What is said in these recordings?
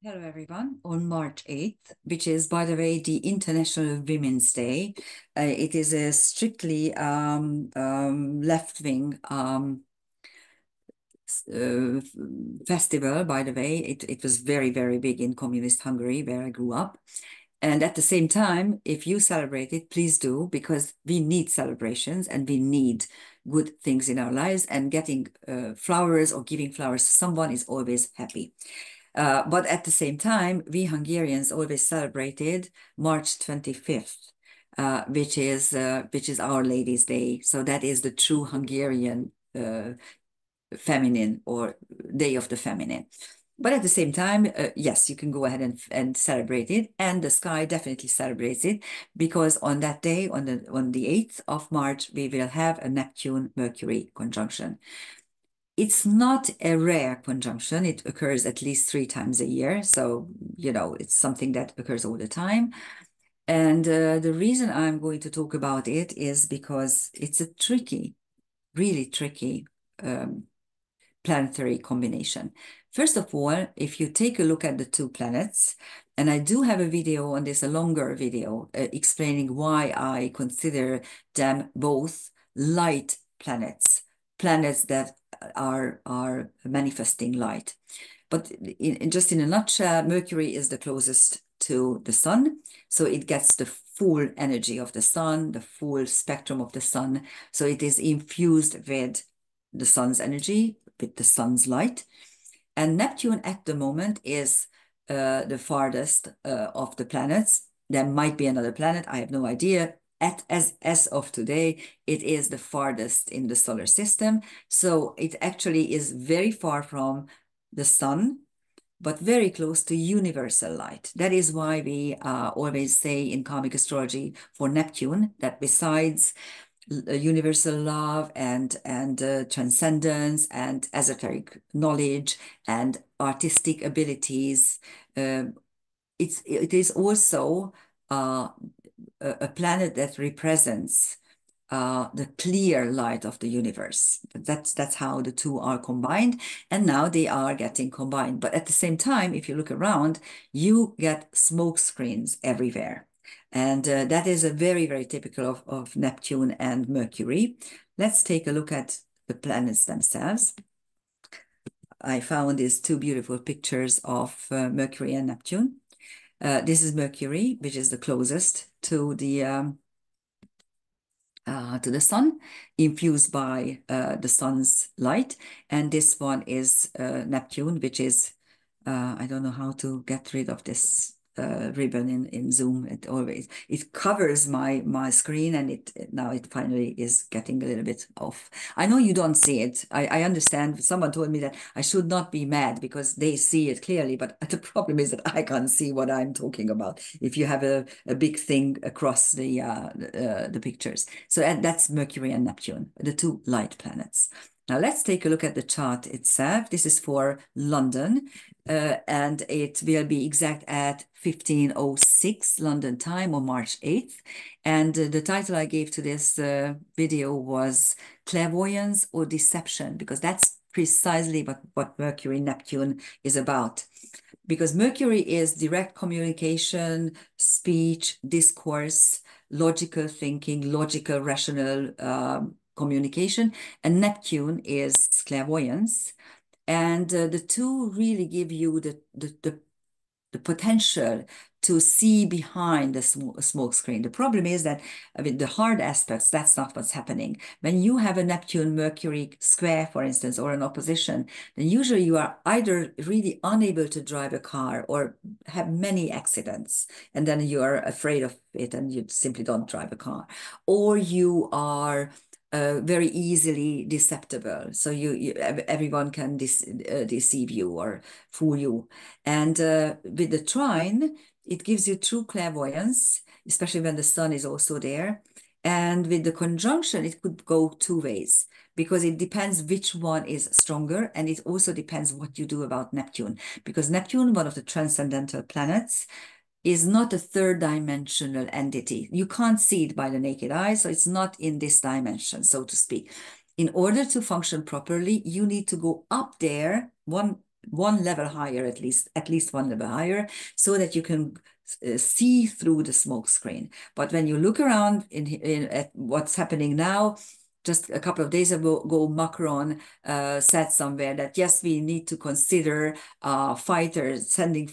Hello, everyone. On March 8th, which is, by the way, the International Women's Day, it is a strictly left-wing uh, festival, by the way. It was very, very big in communist Hungary, where I grew up. And at the same time, if you celebrate it, please do, because we need celebrations and we need good things in our lives. And getting flowers or giving flowers to someone is always happy. But at the same time, we Hungarians always celebrated March 25th, which is Our Lady's Day. So that is the true Hungarian feminine or Day of the Feminine. But at the same time, yes, you can go ahead and celebrate it, and the sky definitely celebrates it, because on that day, on the 8th of March, we will have a Neptune-Mercury conjunction. It's not a rare conjunction. It occurs at least 3 times a year. So, it's something that occurs all the time. And the reason I'm going to talk about it is because it's a tricky, really tricky planetary combination. First of all, if you take a look at the two planets, and I do have a video on this, a longer video, explaining why I consider them both light planets, planets that are manifesting light. But just in a nutshell, Mercury is the closest to the sun, so it gets the full energy of the sun, the full spectrum of the sun. So it is infused with the sun's energy, with the sun's light. And Neptune at the moment is the farthest of the planets. There might be another planet, I have no idea. As of today, it is the farthest in the solar system. So it actually is very far from the sun, but very close to universal light. That is why we always say in karmic astrology for Neptune that besides universal love and transcendence and esoteric knowledge and artistic abilities, it is also a planet that represents the clear light of the universe. That's how the two are combined, and now they are getting combined. But at the same time, if you look around, you get smoke screens everywhere. And that is a very, very typical of Neptune and Mercury. Let's take a look at the planets themselves. I found these two beautiful pictures of Mercury and Neptune. This is Mercury, which is the closest to the sun, infused by the sun's light. And this one is Neptune, which is, I don't know how to get rid of this ribbon in Zoom. It covers my screen, and now it finally is getting a little bit off. I know you don't see it. I understand. Someone told me that I should not be mad because they see it clearly, but the problem is that I can't see what I'm talking about if you have a big thing across the pictures. So that's Mercury and Neptune, the two light planets. Now let's take a look at the chart itself. This is for London, and it will be exact at 15:06 London time on March 8th. And the title I gave to this video was Clairvoyance or Deception, because that's precisely what Mercury Neptune is about. Because Mercury is direct communication, speech, discourse, logical thinking, logical, rational communication, and Neptune is clairvoyance. And the two really give you the potential to see behind the smoke screen. The problem is that, I mean, the hard aspects, that's not what's happening. When you have a Neptune-Mercury square, for instance, or an opposition, then usually you are either really unable to drive a car or have many accidents, and then you are afraid of it and you simply don't drive a car. Or you are very easily deceptible. So everyone can deceive you or fool you. And with the trine, it gives you true clairvoyance, especially when the sun is also there. And with the conjunction, it could go two ways, because it depends which one is stronger, and it also depends what you do about Neptune. Because Neptune, one of the transcendental planets, is not a third dimensional entity. You can't see it by the naked eye, so it's not in this dimension, so to speak. In order to function properly, you need to go up there, one one level higher, at least one level higher, so that you can see through the smoke screen. But when you look around at what's happening now, just a couple of days ago, Macron said somewhere that yes, we need to consider sending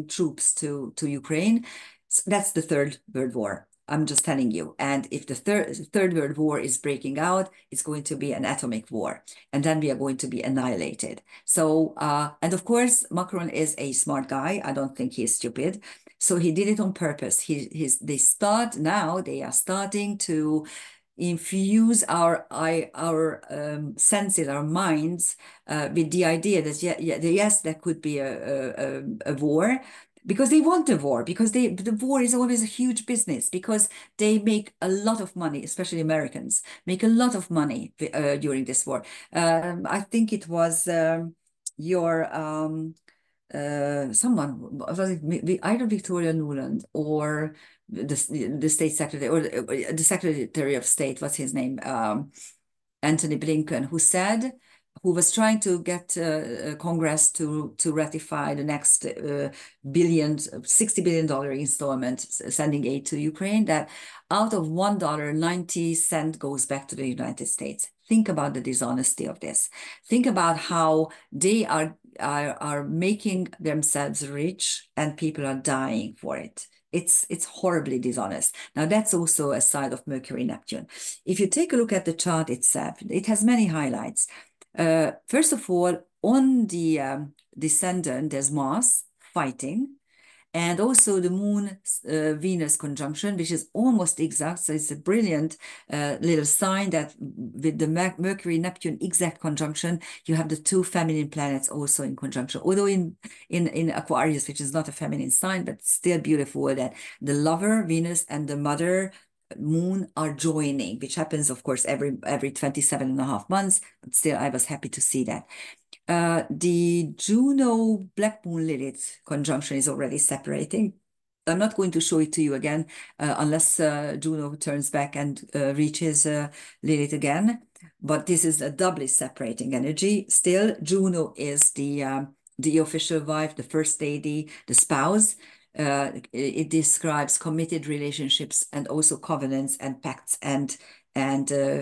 troops to Ukraine. So that's the third world war. I'm just telling you. And if the third world war is breaking out, it's going to be an atomic war, and then we are going to be annihilated. So, and of course, Macron is a smart guy. I don't think he's stupid. So he did it on purpose. They are starting to infuse our senses, our minds, with the idea that yes, there could be a war, because they want a war, because the war is always a huge business, because they make a lot of money, especially Americans make a lot of money during this war. I think it was your someone, was it either Victoria Nuland or the state secretary, or the secretary of state, what's his name, Anthony Blinken, who was trying to get Congress to ratify the next $60 billion installment sending aid to Ukraine, that out of $1, 90 cents goes back to the United States. Think about the dishonesty of this. Think about how they are making themselves rich and people are dying for it. It's horribly dishonest. Now, that's also a side of Mercury Neptune. If you take a look at the chart itself, it has many highlights. First of all, on the descendant, there's Mars fighting, and also the Moon Venus conjunction, which is almost exact. So it's a brilliant little sign that with the Mercury Neptune exact conjunction, you have the two feminine planets also in conjunction. Although in Aquarius, which is not a feminine sign, but still beautiful, that the lover Venus and the mother Moon are joining, which happens, of course, every 27 and a half months. But still, I was happy to see that. The Juno Black Moon Lilith conjunction is already separating. I'm not going to show it to you again unless Juno turns back and reaches Lilith again. But this is a doubly separating energy. Still, Juno is the official wife, the first lady, the spouse. It describes committed relationships and also covenants and pacts and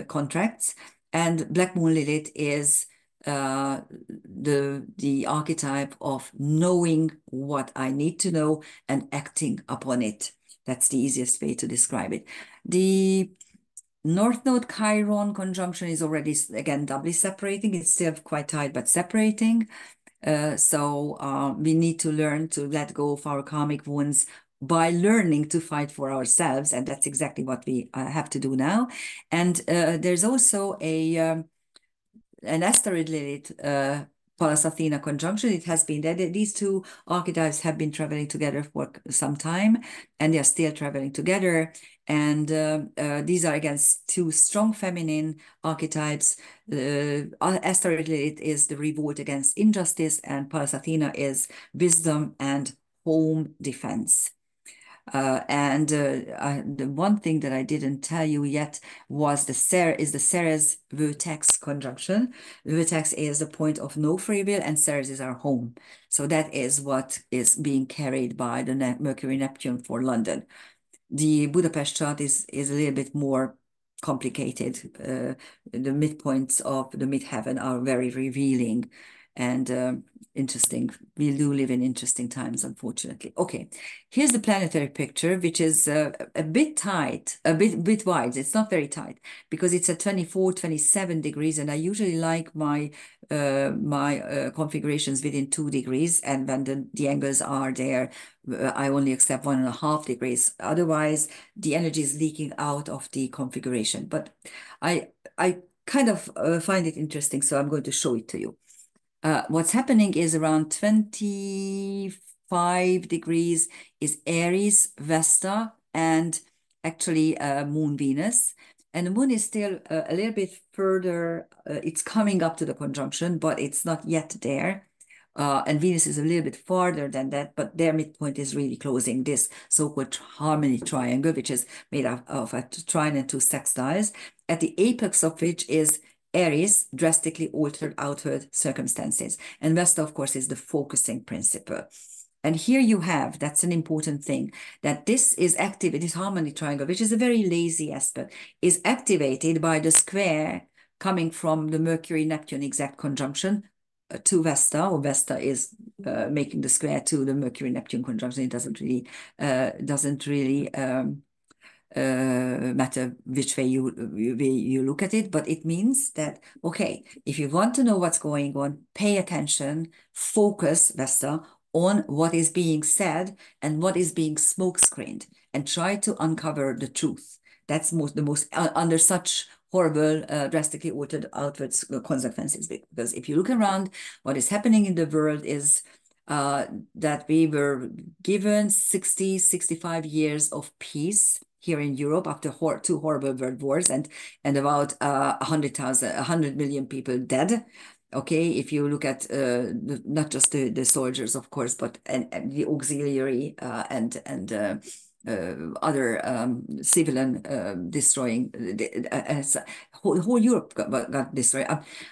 contracts. And Black Moon Lilith is the archetype of knowing what I need to know and acting upon it. That's the easiest way to describe it. The North Node Chiron conjunction is already, again, doubly separating. It's still quite tight, but separating. So we need to learn to let go of our karmic wounds by learning to fight for ourselves. And that's exactly what we have to do now. And there's also an asteroid Lilith Pallas Athena conjunction. It has been that these two archetypes have been traveling together for some time, and they are still traveling together. And these are, again, two strong feminine archetypes. Asteroid Lilith is the revolt against injustice, and Pallas Athena is wisdom and home defense. The one thing that I didn't tell you yet was the Ceres vertex conjunction. The vertex is the point of no free will, and Ceres is our home. So that is what is being carried by the Mercury Neptune for London. The Budapest chart is a little bit more complicated. The midpoints of the midheaven are very revealing and interesting. We do live in interesting times, unfortunately. Okay, here's the planetary picture, which is a bit tight, a bit wide. It's not very tight because it's at 24, 27 degrees, and I usually like my configurations within 2 degrees, and when the angles are there, I only accept 1.5 degrees. Otherwise, the energy is leaking out of the configuration. But I kind of find it interesting, so I'm going to show it to you. What's happening is around 25 degrees is Aries, Vesta, and actually Moon Venus. And the moon is still a little bit further. It's coming up to the conjunction, but it's not yet there. And Venus is a little bit farther than that, but their midpoint is really closing this so-called harmony triangle, which is made of a trine and two sextiles, at the apex of which is Aries, drastically altered outward circumstances. And Vesta, of course, is the focusing principle. And here you have, that's an important thing, that this is active, this harmony triangle, which is a very lazy aspect, is activated by the square coming from the Mercury-Neptune exact conjunction to Vesta, or Vesta is making the square to the Mercury-Neptune conjunction. It doesn't really matter which way you look at it, but it means that, okay, if you want to know what's going on, pay attention, focus, Vesta, on what is being said and what is being smokescreened, and try to uncover the truth. That's the most under such horrible, drastically altered outward consequences. Because if you look around, what is happening in the world is that we were given 60, 65 years of peace here in Europe after two horrible world wars, and about 100 million people dead. Okay, if you look at not just the soldiers, of course, but and the auxiliary and other civilian destroying, whole Europe got destroyed.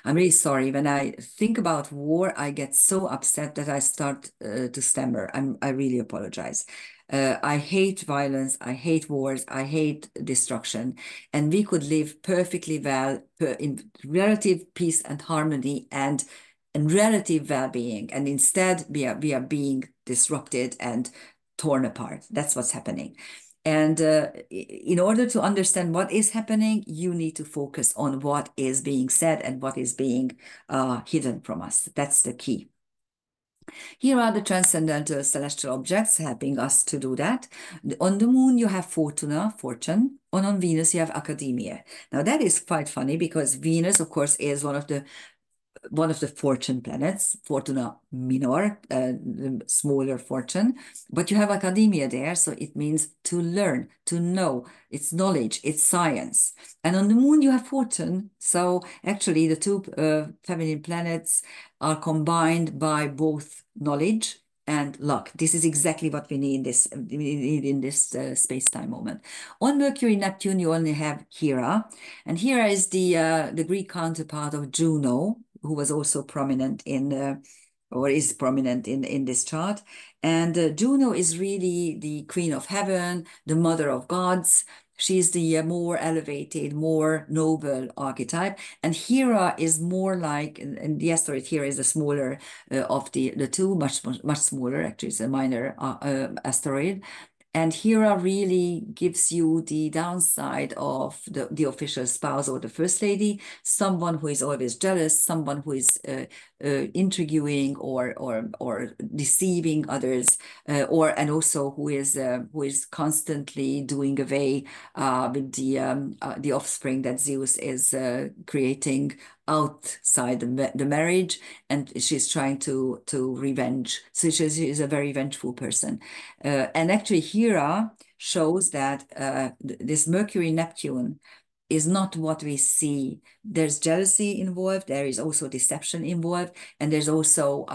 I'm really sorry. When I think about war, I get so upset that I start to stammer. I really apologize. I hate violence, I hate wars, I hate destruction, and we could live perfectly well in relative peace and harmony and relative well-being, and instead we are being disrupted and torn apart. That's what's happening. And in order to understand what is happening, you need to focus on what is being said and what is being hidden from us. That's the key. Here are the transcendental celestial objects helping us to do that. On the moon, you have Fortuna, fortune, and on Venus, you have academia. Now, that is quite funny because Venus, of course, is one of the fortune planets, Fortuna Minor, the smaller fortune, but you have academia there, so it means to learn, to know, it's knowledge, it's science. And on the moon you have fortune, so actually the two feminine planets are combined by both knowledge and luck. This is exactly what we need in this space-time moment. On Mercury, Neptune, you only have Hera, and Hera is the Greek counterpart of Juno, who was also prominent in or is prominent in this chart. And Juno is really the queen of heaven, the mother of gods. She's the more elevated, more noble archetype. And Hera is more like, and the asteroid Hera is the smaller of the two, much smaller, actually it's a minor asteroid. And Hera really gives you the downside of the official spouse or the first lady, someone who is always jealous, someone who is intriguing or deceiving others, and also who is constantly doing away with the offspring that Zeus is creating outside the marriage, and she's trying to revenge. So she's a very vengeful person. And actually Hera shows that this Mercury-Neptune is not what we see. There's jealousy involved, there is also deception involved, and there's also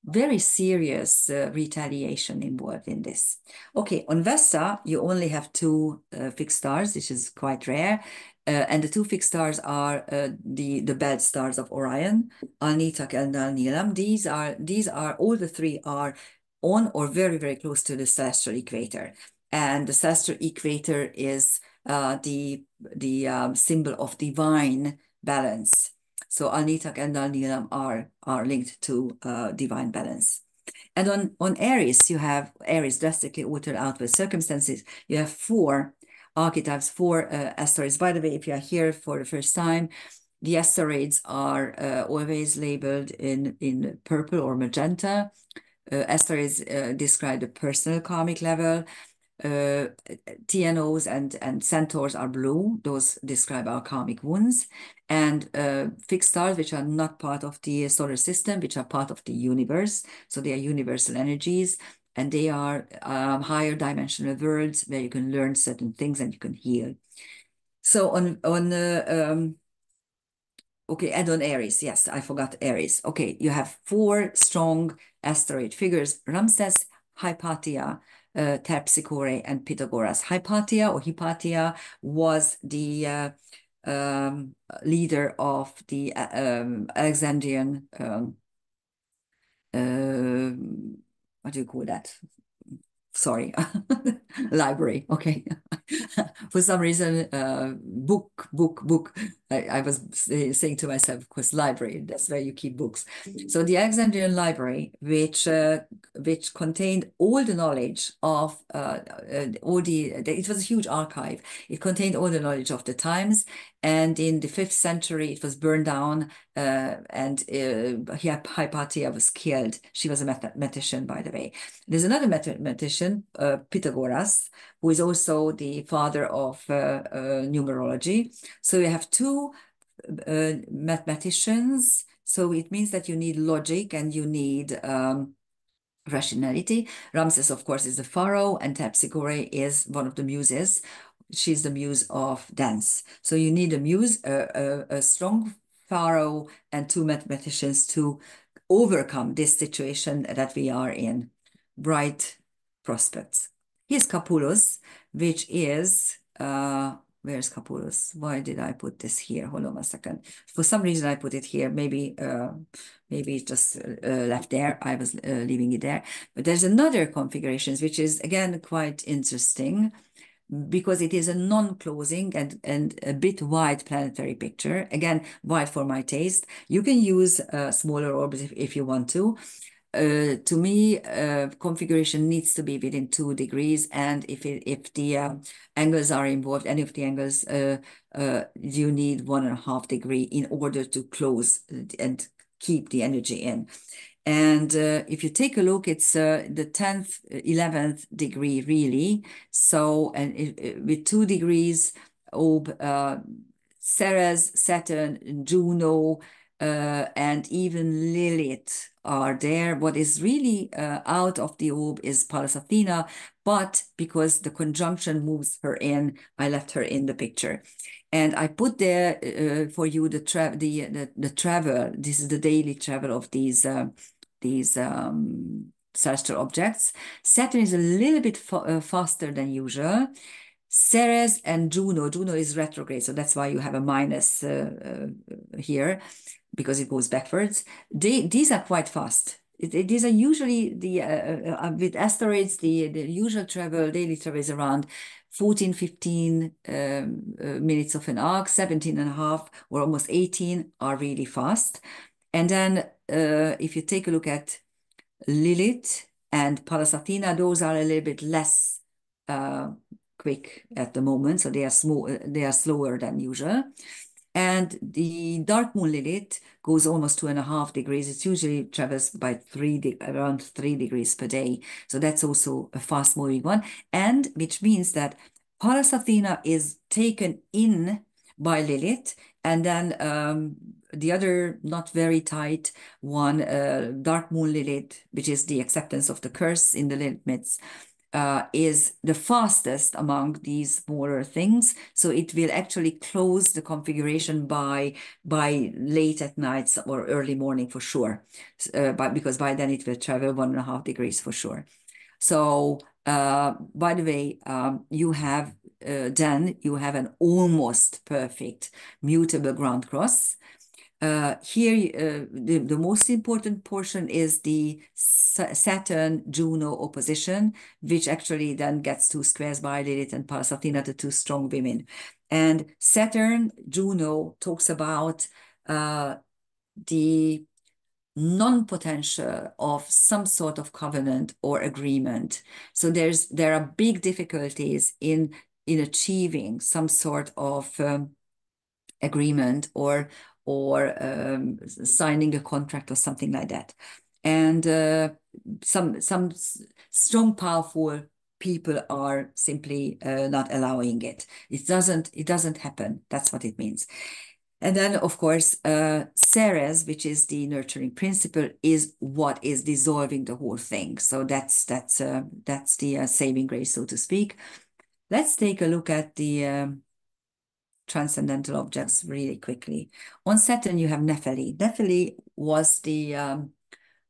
very serious retaliation involved in this. Okay, on Vesta, you only have two fixed stars, which is quite rare. And the two fixed stars are the belt stars of Orion, Alnitak and Alnilam. These are all the three are on or very, very close to the celestial equator. And the celestial equator is the symbol of divine balance. So Alnitak and Alnilam are linked to divine balance. And on Aries, you have Aries drastically altered outward circumstances. You have four archetypes, four asteroids. By the way, if you are here for the first time, the asteroids are always labeled in purple or magenta. Asteroids describe the personal karmic level. TNOs and centaurs are blue. Those describe our karmic wounds. And fixed stars, which are not part of the solar system, which are part of the universe. So they are universal energies, and they are higher dimensional worlds where you can learn certain things and you can heal. So okay, and on Aries, yes, I forgot Aries. Okay, you have four strong asteroid figures: Ramses, Hypatia, Terpsichore and Pythagoras. Hypatia or Hypatia was the leader of the Alexandrian what do you call that? Sorry, library. Okay. For some reason, book. I was saying to myself, of course, library, that's where you keep books. So the Alexandrian library, which contained all the knowledge of it was a huge archive. It contained all the knowledge of the times. And in the 5th century, it was burned down, and Hypatia was killed. She was a mathematician, by the way. There's another mathematician, Pythagoras, who is also the father of numerology. So you have two mathematicians. So it means that you need logic and you need rationality. Ramses, of course, is the pharaoh, and Terpsichore is one of the muses. She's the muse of dance. So you need a muse, a strong pharaoh, and two mathematicians to overcome this situation that we are in. Bright prospects. Here's Capulus, which is where's Capulus? Why did I put this here? Hold on a second. For some reason I put it here. Maybe it just left there. I was leaving it there. But there's another configurations, which is again quite interesting because it is a non-closing and a bit wide planetary picture. Again, wide for my taste. You can use smaller orbs if you want to. To me, configuration needs to be within 2 degrees, and if the angles are involved, any of the angles, you need 1.5 degree in order to close and keep the energy in. And if you take a look, it's the 10th, 11th degree, really. So, and with 2 degrees, Ceres, Saturn, Juno, and even Lilith are there. What is really out of the orb is Pallas Athena, but because the conjunction moves her in, I left her in the picture. And I put there for you the travel. This is the daily travel of these celestial objects. Saturn is a little bit faster than usual. Ceres and Juno. Juno is retrograde, so that's why you have a minus here, because it goes backwards. These are quite fast. These are usually with asteroids, the usual daily travel is around 14, 15 minutes of an arc, 17 and a half or almost 18 are really fast. And then if you take a look at Lilith and Pallas Athena, those are a little bit less quick at the moment, so they are slower than usual. And the dark moon Lilith goes almost 2.5 degrees. It usually travels by around 3 degrees per day. So that's also a fast moving one. And which means that Pallas Athena is taken in by Lilith, and then the other not very tight one, dark moon Lilith, which is the acceptance of the curse in the Lilith myths, is the fastest among these smaller things. So it will actually close the configuration by late at night or early morning for sure, because by then it will travel 1.5 degrees for sure. So by the way, you have then you have an almost perfect mutable ground cross. Here, the most important portion is the Saturn-Juno opposition, which actually then gets 2 squares by Lilith and Pallas Athena, the 2 strong women. And Saturn-Juno talks about the non-potential of some sort of covenant or agreement. So there are big difficulties in achieving some sort of agreement or signing a contract or something like that. And some strong, powerful people are simply not allowing it. It doesn't happen. That's what it means. And then, of course, Ceres, which is the nurturing principle, is what is dissolving the whole thing. So that's the saving grace, so to speak. Let's take a look at the transcendental objects really quickly. On Saturn, you have Nephili. Nephili was the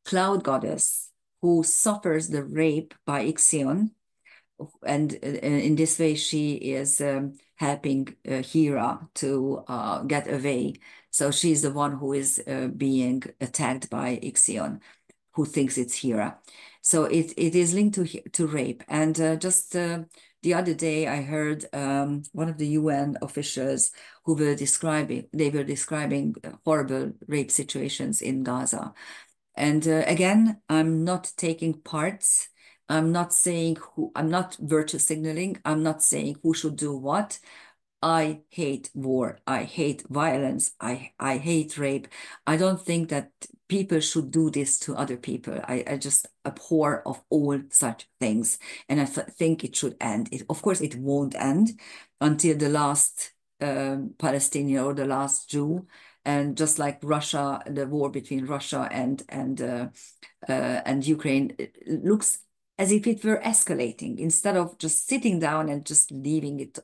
cloud goddess who suffers the rape by Ixion. and in this way, she is helping Hera to get away. So she's the one who is being attacked by Ixion, who thinks it's Hera. So it is linked to rape. And just the other day, I heard one of the UN officials who were describing horrible rape situations in Gaza. And again, I'm not taking parts. I'm not saying I'm not virtue signaling. I'm not saying who should do what. I hate war. I hate violence. I hate rape. I don't think that people should do this to other people. I just abhor of all such things. And I think it should end. Of course, it won't end until the last Palestinian or the last Jew. And just like Russia, the war between Russia and Ukraine, it looks as if it were escalating instead of just sitting down and just leaving it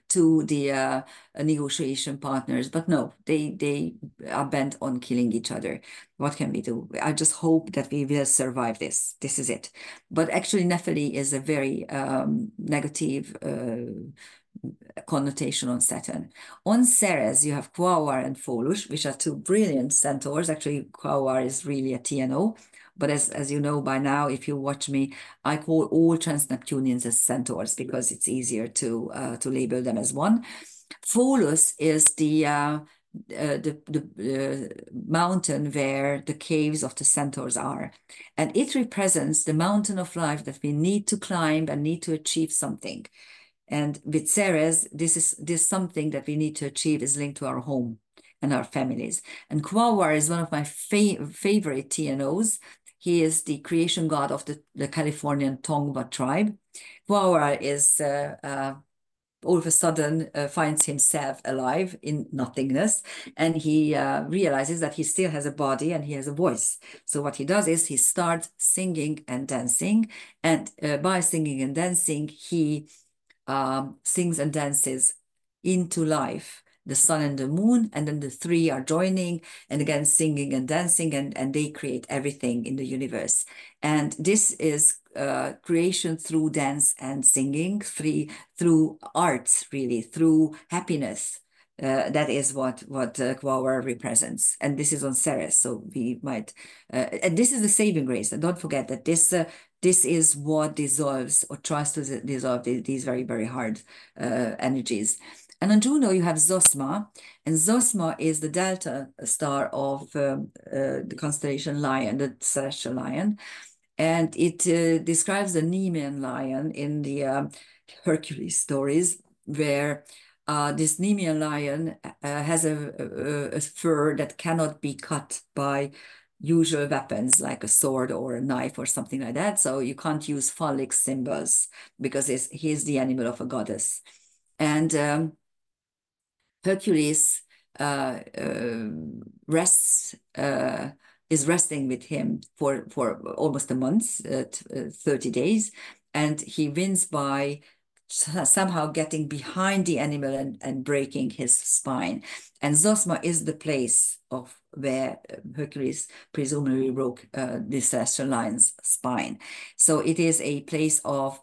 to the negotiation partners. But no, they are bent on killing each other. What can we do? I just hope that we will survive this. This is it. But actually, Nephili is a very negative connotation on Saturn. On Ceres, you have Quaoar and Pholus, which are two brilliant centaurs. Actually, Quaoar is really a TNO. But as you know by now, if you watch me, I call all trans-Neptunians as centaurs because it's easier to label them as one. Pholus is the mountain where the caves of the centaurs are. And it represents the mountain of life that we need to climb and need to achieve something. And with Ceres, this something that we need to achieve is linked to our home and our families. And Quaoar is one of my favorite TNOs. He is the creation god of the Californian Tongva tribe. Quaoar is all of a sudden finds himself alive in nothingness, and he realizes that he still has a body and he has a voice. So what he does is he starts singing and dancing, and by singing and dancing, he sings and dances into life, the sun and the moon, and then the three are joining and again singing and dancing, and they create everything in the universe. And this is creation through dance and singing, through arts, really, through happiness. That is what Quaoar represents, and this is on Ceres. So we might, and this is the saving grace. And don't forget that this is what dissolves or tries to dissolve these very, very hard energies. And on Juno, you have Zosma, and Zosma is the delta star of the constellation Lion, the celestial lion. And it describes the Nemean lion in the Hercules stories, where this Nemean lion has a fur that cannot be cut by usual weapons like a sword or a knife or something like that. So you can't use phallic symbols because he's the animal of a goddess. And Hercules uh, uh, rests is resting with him for almost a month, 30 days, and he wins by somehow getting behind the animal and breaking his spine. And Zosma is the place of where Hercules presumably broke the celestial lion's spine. So it is a place of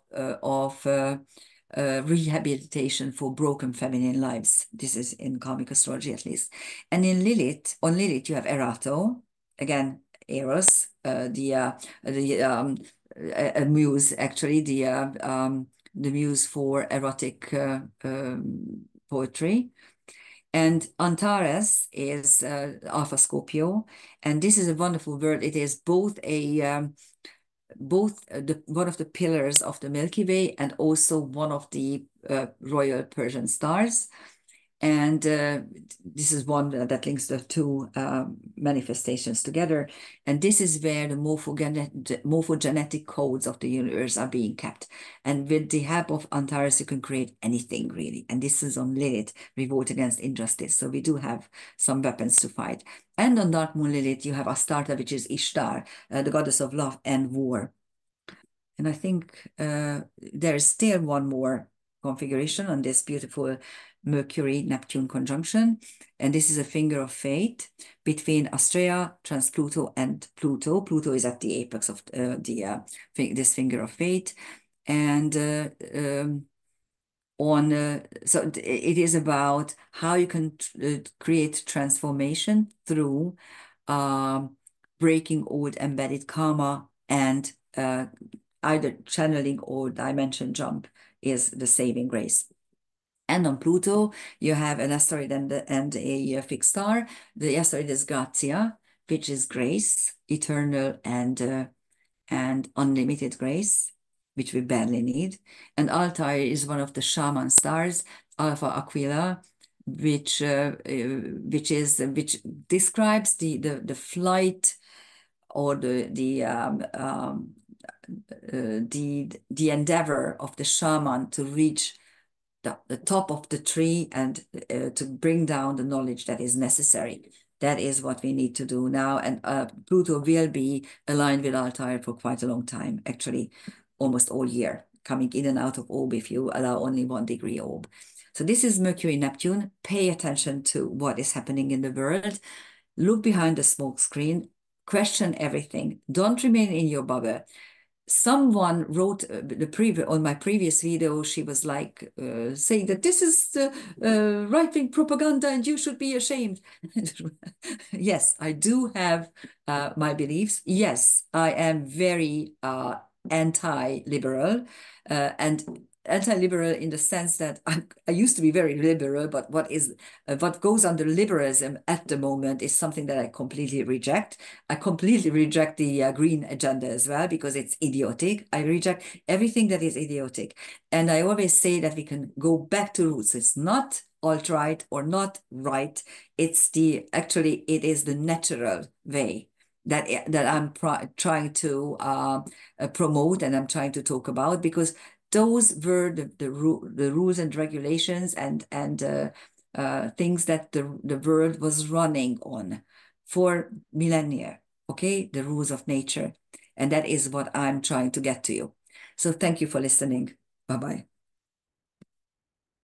rehabilitation for broken feminine lives. This is in karmic astrology, at least. And on Lilith, you have Erato, again, Eros, a muse, actually, the muse for erotic poetry. And Antares is Alpha Scorpio, and this is a wonderful word. It is both one of the pillars of the Milky Way and also one of the royal Persian stars. And this is one that links the two manifestations together. And this is where the morphogenetic codes of the universe are being kept. And with the help of Antares, you can create anything, really. And this is on Lilith, revolt against injustice. So we do have some weapons to fight. And on Dark Moon Lilith, you have Astarte, which is Ishtar, the goddess of love and war. And I think there is still one more configuration on this beautiful Mercury-Neptune conjunction. And this is a finger of fate between Astrea, Trans-Pluto, and Pluto. Pluto is at the apex of this finger of fate. And so it is about how you can create transformation through um, breaking old embedded karma, and either channeling or dimension jump is the saving grace. And on Pluto, you have an asteroid and a fixed star. The asteroid is Grazia, which is grace, eternal and unlimited grace, which we badly need. And Altair is one of the shaman stars, Alpha Aquila, which describes the flight or the endeavor of the shaman to reach the top of the tree and to bring down the knowledge that is necessary. That is what we need to do now. And Pluto will be aligned with Altair for quite a long time, actually, almost all year, coming in and out of orb if you allow only 1 degree orb. So this is Mercury, Neptune. Pay attention to what is happening in the world. Look behind the smoke screen. Question everything. Don't remain in your bubble. Someone wrote on my previous video, she was like saying that this is right-wing propaganda and you should be ashamed. Yes, I do have my beliefs. Yes, I am very anti-liberal and anti-liberal in the sense that I used to be very liberal, but what goes under liberalism at the moment is something that I completely reject. I completely reject the green agenda as well because it's idiotic. I reject everything that is idiotic. And I always say that we can go back to roots. It's not alt-right or not right. Actually, it is the natural way that I'm trying to promote and I'm trying to talk about, because those were the rules and regulations and things that the world was running on for millennia. Okay, the rules of nature, and that is what I'm trying to get to you. So thank you for listening. Bye bye.